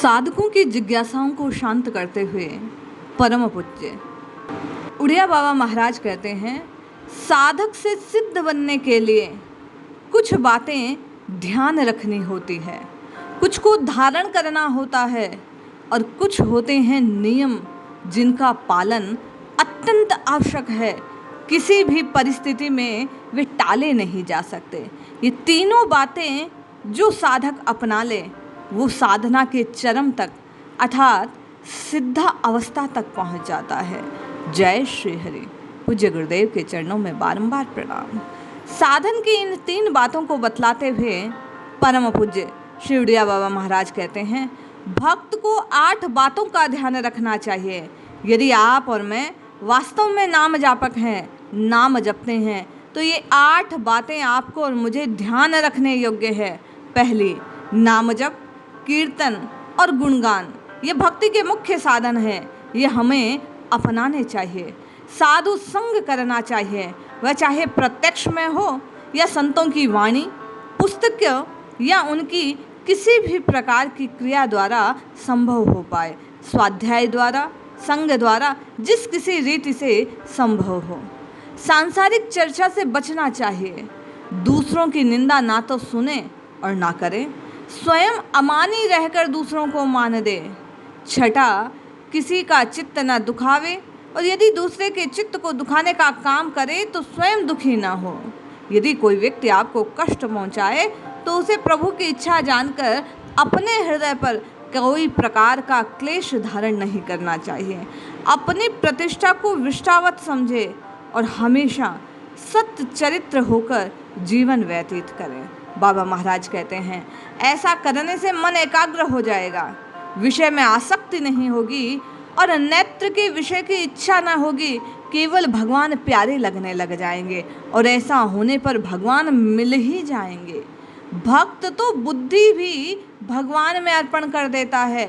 साधकों की जिज्ञासाओं को शांत करते हुए परम पूज्य उड़िया बाबा महाराज कहते हैं, साधक से सिद्ध बनने के लिए कुछ बातें ध्यान रखनी होती है, कुछ को धारण करना होता है और कुछ होते हैं नियम जिनका पालन अत्यंत आवश्यक है। किसी भी परिस्थिति में वे टाले नहीं जा सकते। ये तीनों बातें जो साधक अपना ले वो साधना के चरम तक अर्थात सिद्धा अवस्था तक पहुंच जाता है। जय श्री हरि। पूज्य गुरुदेव के चरणों में बारंबार प्रणाम। साधन की इन तीन बातों को बतलाते हुए परम पूज्य श्री उड़िया बाबा महाराज कहते हैं, भक्त को 8 बातों का ध्यान रखना चाहिए। यदि आप और मैं वास्तव में नाम जापक हैं, नाम जपते हैं, तो ये 8 बातें आपको और मुझे ध्यान रखने योग्य है। पहली, नाम जप, कीर्तन और गुणगान ये भक्ति के मुख्य साधन हैं। ये हमें अपनाने चाहिए। साधु संग करना चाहिए, वह चाहे प्रत्यक्ष में हो या संतों की वाणी, पुस्तक या उनकी किसी भी प्रकार की क्रिया द्वारा संभव हो पाए, स्वाध्याय द्वारा, संग द्वारा, जिस किसी रीति से संभव हो। सांसारिक चर्चा से बचना चाहिए। दूसरों की निंदा ना तो सुने और ना करें। स्वयं अमानी रहकर दूसरों को मान दे। छठा, किसी का चित्त न दुखावे और यदि दूसरे के चित्त को दुखाने का काम करे तो स्वयं दुखी ना हो। यदि कोई व्यक्ति आपको कष्ट पहुंचाए तो उसे प्रभु की इच्छा जानकर अपने हृदय पर कोई प्रकार का क्लेश धारण नहीं करना चाहिए। अपनी प्रतिष्ठा को विष्टावत समझे और हमेशा सत्य चरित्र होकर जीवन व्यतीत करें। बाबा महाराज कहते हैं, ऐसा करने से मन एकाग्र हो जाएगा, विषय में आसक्ति नहीं होगी और नेत्र के विषय की इच्छा न होगी। केवल भगवान प्यारे लगने लग जाएंगे और ऐसा होने पर भगवान मिल ही जाएंगे। भक्त तो बुद्धि भी भगवान में अर्पण कर देता है,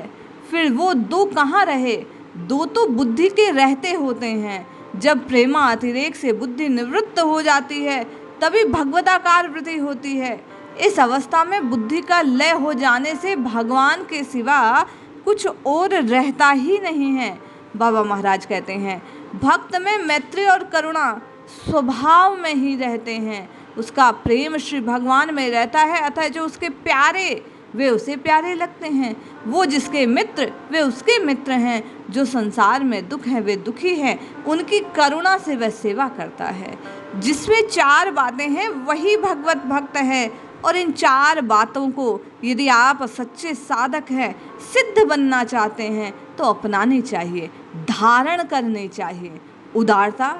फिर वो दो कहाँ रहे? दो तो बुद्धि के रहते होते हैं। जब प्रेमा अतिरेक से बुद्धि निवृत्त हो जाती है तभी भगवदाकार वृत्ति होती है। इस अवस्था में बुद्धि का लय हो जाने से भगवान के सिवा कुछ और रहता ही नहीं है। बाबा महाराज कहते हैं, भक्त में मैत्री और करुणा स्वभाव में ही रहते हैं। उसका प्रेम श्री भगवान में रहता है, अतः जो उसके प्यारे वे उसे प्यारे लगते हैं। वो जिसके मित्र वे उसके मित्र हैं। जो संसार में दुख है वे दुखी हैं। उनकी करुणा से वह सेवा करता है। जिसमें 4 बातें हैं वही भगवत भक्त है। और इन 4 बातों को यदि आप सच्चे साधक हैं, सिद्ध बनना चाहते हैं तो अपनानी चाहिए, धारण करनी चाहिए। उदारता,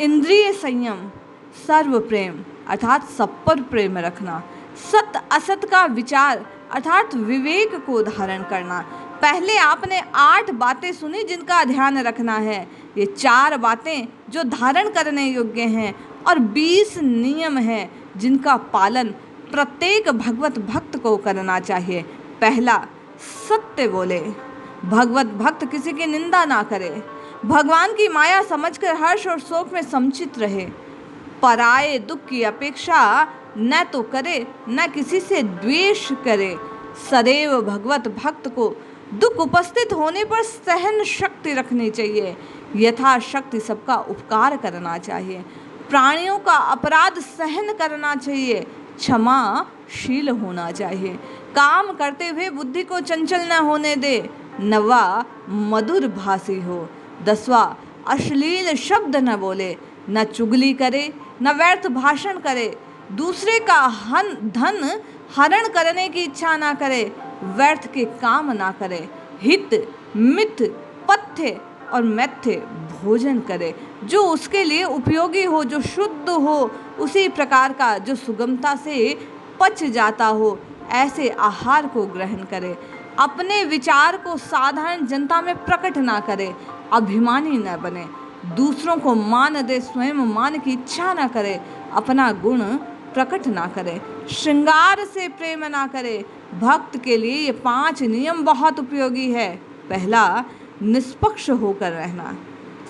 इंद्रिय संयम, सर्व प्रेम अर्थात सब पर प्रेम रखना, सत असत का विचार अर्थात विवेक को धारण करना। पहले आपने 8 बातें सुनी जिनका ध्यान रखना है। ये 4 बातें जो धारण करने योग्य हैं और 20 नियम हैं जिनका पालन प्रत्येक भगवत भक्त को करना चाहिए। पहला, सत्य बोले, भगवत भक्त किसी की निंदा ना करे, भगवान की माया समझकर हर्ष और शोक में समचित रहे, पराये दुख की अपेक्षा न तो करे न किसी से द्वेष करे। सदैव भगवत भक्त को दुख उपस्थित होने पर सहन शक्ति रखनी चाहिए। यथाशक्ति सबका उपकार करना चाहिए। प्राणियों का अपराध सहन करना चाहिए। क्षमाशील होना चाहिए। काम करते हुए बुद्धि को चंचल न होने दे। 9वां, मधुर भाषी हो। 10वां, अश्लील शब्द न बोले, न चुगली करे, न व्यर्थ भाषण करे, दूसरे का धन हरण करने की इच्छा ना करे, व्यर्थ के काम ना करे, हित मित पथ्य और मैथ्य भोजन करे, जो उसके लिए उपयोगी हो, जो शुद्ध हो, उसी प्रकार का जो सुगमता से पच जाता हो, ऐसे आहार को ग्रहण करे। अपने विचार को साधारण जनता में प्रकट ना करे, अभिमानी न बने, दूसरों को मान दे, स्वयं मान की इच्छा ना करे, अपना गुण प्रकट ना करे, श्रृंगार से प्रेम ना करे। भक्त के लिए ये 5 नियम बहुत उपयोगी है। पहला, निष्पक्ष होकर रहना,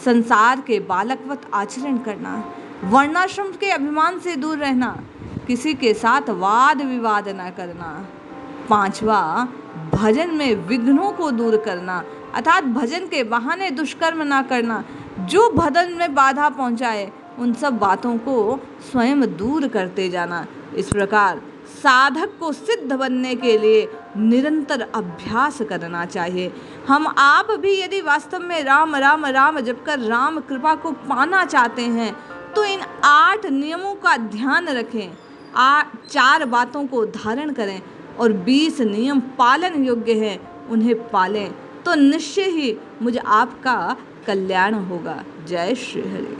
संसार के बालकवत आचरण करना, वर्णाश्रम के अभिमान से दूर रहना, किसी के साथ वाद विवाद न करना। 5वां, भजन में विघ्नों को दूर करना, अर्थात भजन के बहाने दुष्कर्म ना करना, जो भजन में बाधा पहुंचाए उन सब बातों को स्वयं दूर करते जाना। इस प्रकार साधक को सिद्ध बनने के लिए निरंतर अभ्यास करना चाहिए। हम आप भी यदि वास्तव में राम राम राम जपकर राम कृपा को पाना चाहते हैं तो इन 8 नियमों का ध्यान रखें, 4 बातों को धारण करें और 20 नियम पालन योग्य हैं उन्हें पालें, तो निश्चय ही मुझे आपका कल्याण होगा। जय श्री हरि।